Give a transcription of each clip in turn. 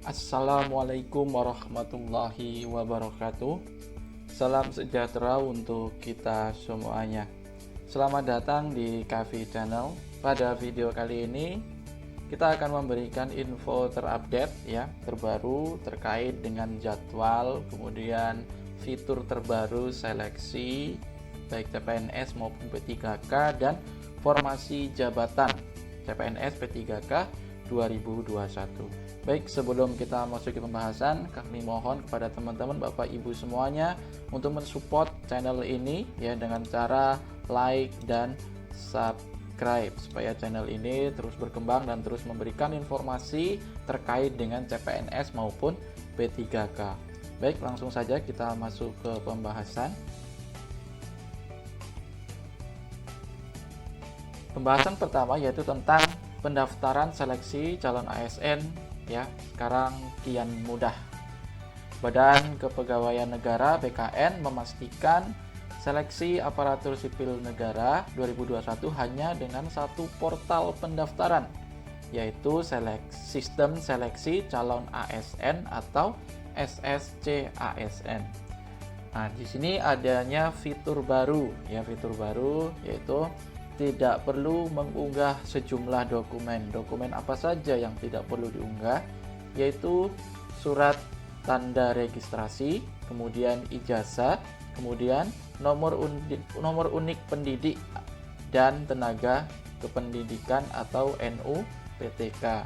Assalamualaikum warahmatullahi wabarakatuh. Salam sejahtera untuk kita semuanya. Selamat datang di Kavi Channel. Pada video kali ini kita akan memberikan info terupdate terbaru terkait dengan jadwal, kemudian fitur terbaru seleksi baik CPNS maupun P3K dan formasi jabatan CPNS P3K 2021. Baik, sebelum kita masuk ke pembahasan, kami mohon kepada teman-teman Bapak Ibu semuanya untuk mensupport channel ini dengan cara like dan subscribe supaya channel ini terus berkembang dan terus memberikan informasi terkait dengan CPNS maupun P3K. Baik, langsung saja kita masuk ke pembahasan. Pembahasan pertama yaitu tentang pendaftaran seleksi calon ASN sekarang kian mudah. Badan Kepegawaian Negara BKN memastikan seleksi aparatur sipil negara 2021 hanya dengan satu portal pendaftaran, yaitu sistem seleksi calon ASN atau SSC ASN. Nah, di sini adanya fitur baru yaitu tidak perlu mengunggah sejumlah dokumen. Dokumen apa saja yang tidak perlu diunggah? Yaitu surat tanda registrasi, kemudian ijazah, kemudian nomor unik pendidik dan tenaga kependidikan atau NUPTK.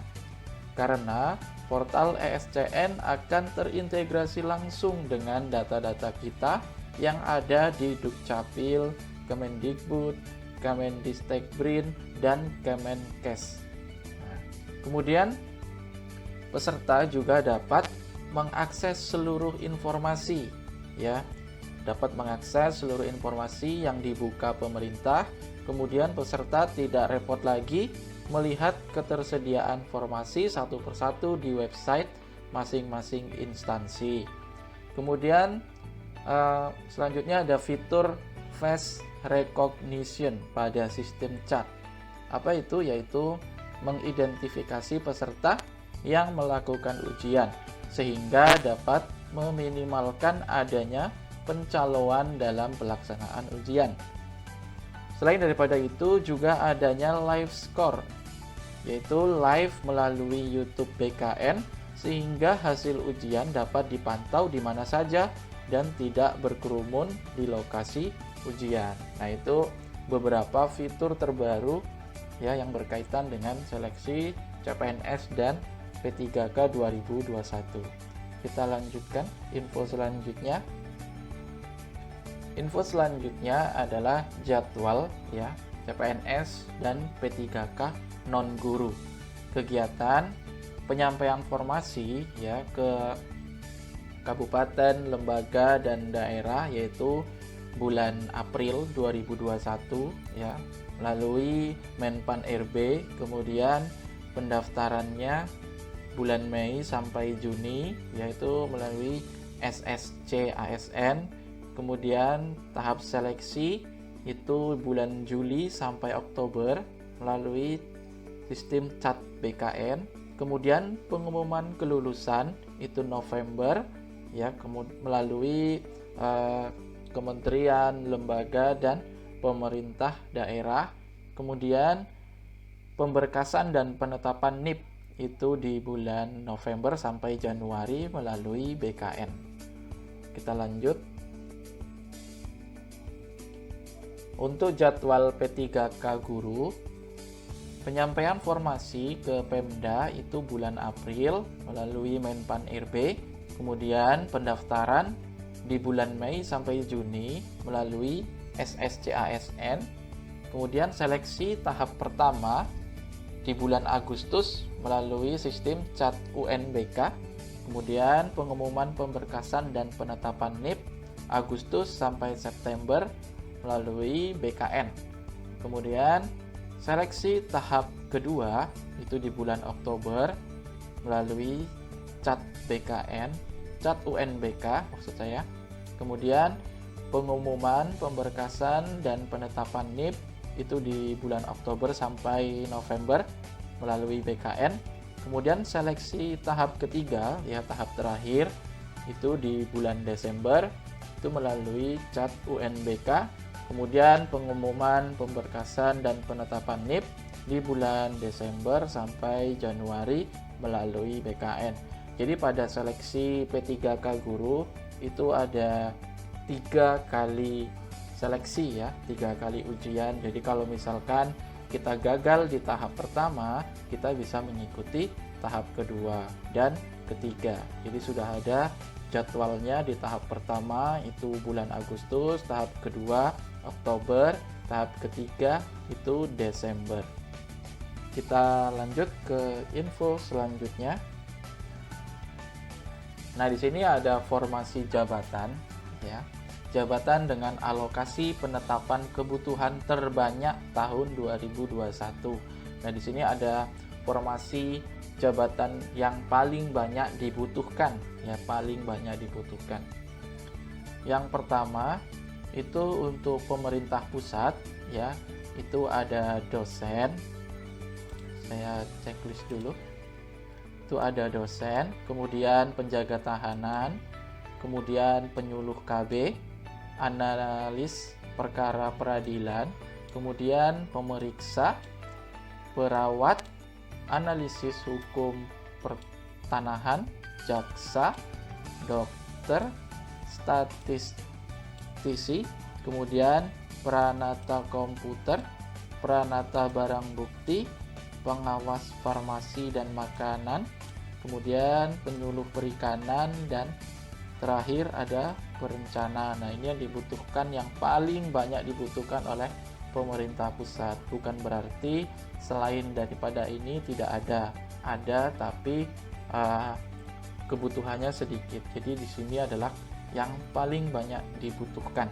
Karena portal ESCN akan terintegrasi langsung dengan data-data kita yang ada di Dukcapil, Kemendikbud, Kemendistekbrin, dan Kemenkes. Kemudian peserta juga dapat mengakses seluruh informasi dapat mengakses seluruh informasi yang dibuka pemerintah. Kemudian peserta tidak repot lagi melihat ketersediaan informasi satu persatu di website masing-masing instansi. Kemudian selanjutnya ada fitur face recognition pada sistem chat. Apa itu? Yaitu mengidentifikasi peserta yang melakukan ujian sehingga dapat meminimalkan adanya pencaloan dalam pelaksanaan ujian. Selain daripada itu juga adanya live score, yaitu live melalui YouTube BKN sehingga hasil ujian dapat dipantau di mana saja dan tidak berkerumun di lokasi ujian. Nah, itu beberapa fitur terbaru yang berkaitan dengan seleksi CPNS dan P3K 2021. Kita lanjutkan info selanjutnya. Info selanjutnya adalah jadwal CPNS dan P3K non guru. Kegiatan penyampaian formasi ke kabupaten, lembaga dan daerah yaitu bulan April 2021 melalui Menpan RB, kemudian pendaftarannya bulan Mei sampai Juni yaitu melalui SSC ASN, kemudian tahap seleksi itu bulan Juli sampai Oktober melalui sistem CAT BKN, kemudian pengumuman kelulusan itu November melalui kementerian, lembaga, dan pemerintah daerah. Kemudian pemberkasan dan penetapan NIP itu di bulan November sampai Januari melalui BKN. Kita lanjut. Untuk jadwal P3K guru, penyampaian formasi ke Pemda itu bulan April melalui Menpan RB, kemudian pendaftaran di bulan Mei sampai Juni melalui SSC ASN, kemudian seleksi tahap pertama di bulan Agustus melalui sistem CAT UNBK, kemudian pengumuman pemberkasan dan penetapan NIP Agustus sampai September melalui BKN, kemudian seleksi tahap kedua itu di bulan Oktober melalui CAT BKN, CAT UNBK maksud saya. Kemudian pengumuman pemberkasan dan penetapan NIP itu di bulan Oktober sampai November melalui BKN. Kemudian seleksi tahap ketiga, ya tahap terakhir itu di bulan Desember, itu melalui CAT UNBK. Kemudian pengumuman pemberkasan dan penetapan NIP di bulan Desember sampai Januari melalui BKN. Jadi pada seleksi P3K guru itu ada 3 kali seleksi, ya 3 kali ujian. Jadi kalau misalkan kita gagal di tahap pertama, kita bisa mengikuti tahap kedua dan ketiga. Jadi sudah ada jadwalnya. Di tahap pertama itu bulan Agustus, tahap kedua Oktober, tahap ketiga itu Desember. Kita lanjut ke info selanjutnya. Nah, di sini ada formasi jabatan, ya. Jabatan dengan alokasi penetapan kebutuhan terbanyak tahun 2021. Nah, di sini ada formasi jabatan yang paling banyak dibutuhkan, ya, paling banyak dibutuhkan. Yang pertama itu untuk pemerintah pusat, ya, itu ada dosen. Saya checklist dulu. Itu ada dosen, kemudian penjaga tahanan, kemudian penyuluh KB, analis perkara peradilan, kemudian pemeriksa, perawat, analisis hukum pertanahan, jaksa, dokter, statistisi, kemudian peranata komputer, peranata barang bukti, pengawas farmasi dan makanan, kemudian penyuluh perikanan, dan terakhir ada perencana. Nah, ini yang dibutuhkan, yang paling banyak dibutuhkan oleh pemerintah pusat. Bukan berarti selain daripada ini tidak ada, tapi kebutuhannya sedikit. Jadi di sini adalah yang paling banyak dibutuhkan.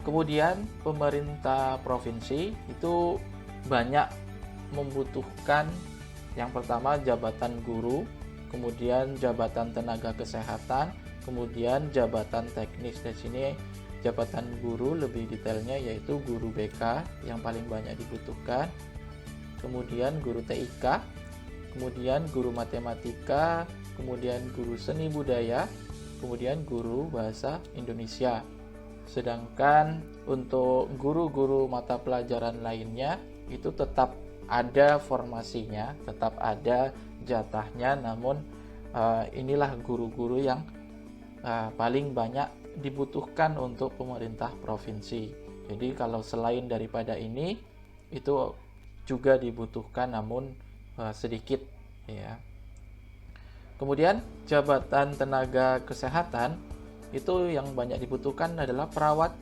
Kemudian pemerintah provinsi itu banyak membutuhkan, yang pertama jabatan guru, kemudian jabatan tenaga kesehatan, kemudian jabatan teknis. Di sini jabatan guru lebih detailnya yaitu guru BK yang paling banyak dibutuhkan, kemudian guru TIK, kemudian guru matematika, kemudian guru seni budaya, kemudian guru bahasa Indonesia. Sedangkan untuk guru-guru mata pelajaran lainnya itu tetap ada formasinya, tetap ada jatahnya, namun inilah guru-guru yang paling banyak dibutuhkan untuk pemerintah provinsi. Jadi kalau selain daripada ini itu juga dibutuhkan, namun sedikit, ya. Kemudian jabatan tenaga kesehatan itu yang banyak dibutuhkan adalah perawat,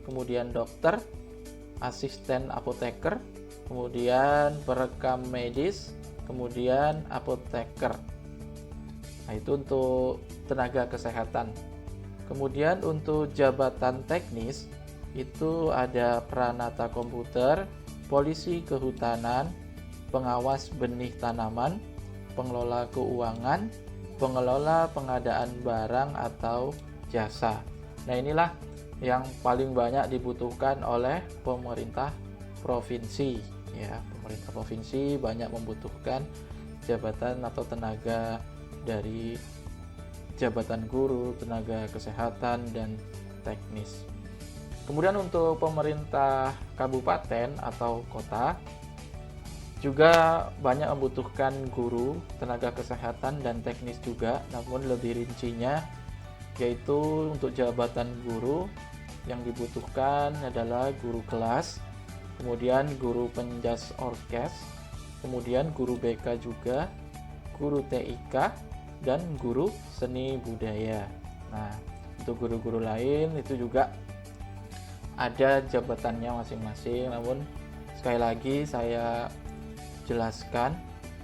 kemudian dokter, asisten apoteker, kemudian perekam medis, kemudian apoteker. Nah, itu untuk tenaga kesehatan. Kemudian untuk jabatan teknis itu ada peranata komputer, polisi kehutanan, pengawas benih tanaman, pengelola keuangan, pengelola pengadaan barang atau jasa. Nah, inilah yang paling banyak dibutuhkan oleh pemerintah provinsi, ya. Pemerintah provinsi banyak membutuhkan jabatan atau tenaga dari jabatan guru, tenaga kesehatan, dan teknis. Kemudian untuk pemerintah kabupaten atau kota juga banyak membutuhkan guru, tenaga kesehatan, dan teknis juga, namun lebih rincinya yaitu untuk jabatan guru yang dibutuhkan adalah guru kelas, kemudian guru penjas orkes, kemudian guru BK juga, guru TIK, dan guru seni budaya. Nah, untuk guru-guru lain itu juga ada jabatannya masing-masing, namun sekali lagi saya jelaskan,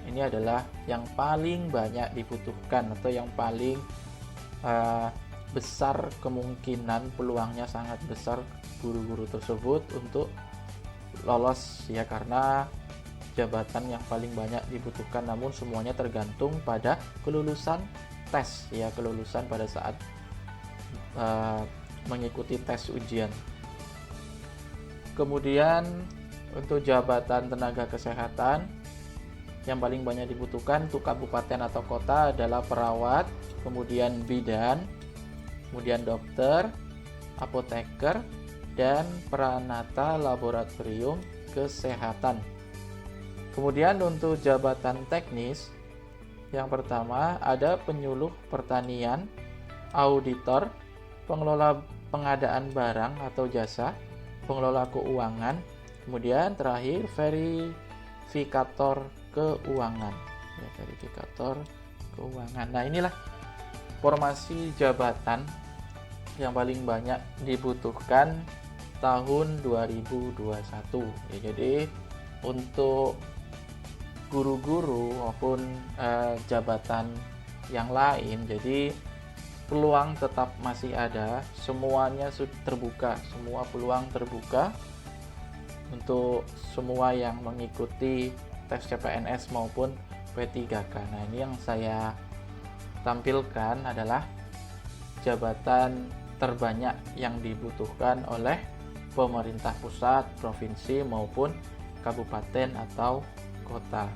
ini adalah yang paling banyak dibutuhkan atau yang paling besar kemungkinan, peluangnya sangat besar guru-guru tersebut untuk lolos, ya, karena jabatan yang paling banyak dibutuhkan, namun semuanya tergantung pada kelulusan tes, ya, kelulusan pada saat mengikuti tes ujian. Kemudian untuk jabatan tenaga kesehatan yang paling banyak dibutuhkan untuk kabupaten atau kota adalah perawat, kemudian bidan, kemudian dokter, apoteker, dan peranata laboratorium kesehatan. Kemudian untuk jabatan teknis, yang pertama ada penyuluh pertanian, auditor, pengelola pengadaan barang atau jasa, pengelola keuangan, kemudian terakhir verifikator keuangan. Ya, verifikator keuangan. Nah, inilah formasi jabatan yang paling banyak dibutuhkan tahun 2021. Ya, jadi untuk guru-guru maupun jabatan yang lain, jadi peluang tetap masih ada, semuanya sudah terbuka, semua peluang terbuka untuk semua yang mengikuti tes CPNS maupun P3K. Nah, ini yang saya tampilkan adalah jabatan terbanyak yang dibutuhkan oleh pemerintah pusat, provinsi maupun kabupaten atau kota.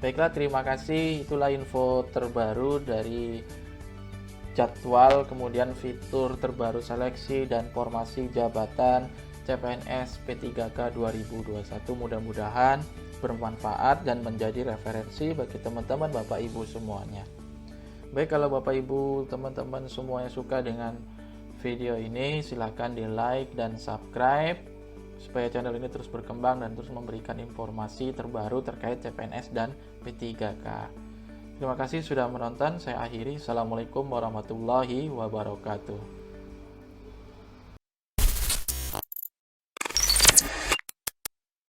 Baiklah, terima kasih. Itulah info terbaru dari jadwal, kemudian fitur terbaru seleksi dan formasi jabatan CPNS P3K 2021. Mudah-mudahan bermanfaat dan menjadi referensi bagi teman-teman Bapak Ibu semuanya. Baik, kalau Bapak Ibu teman-teman semuanya suka dengan video ini, silahkan di like dan subscribe supaya channel ini terus berkembang dan terus memberikan informasi terbaru terkait CPNS dan P3K. Terima kasih sudah menonton. Saya akhiri. Assalamualaikum warahmatullahi wabarakatuh.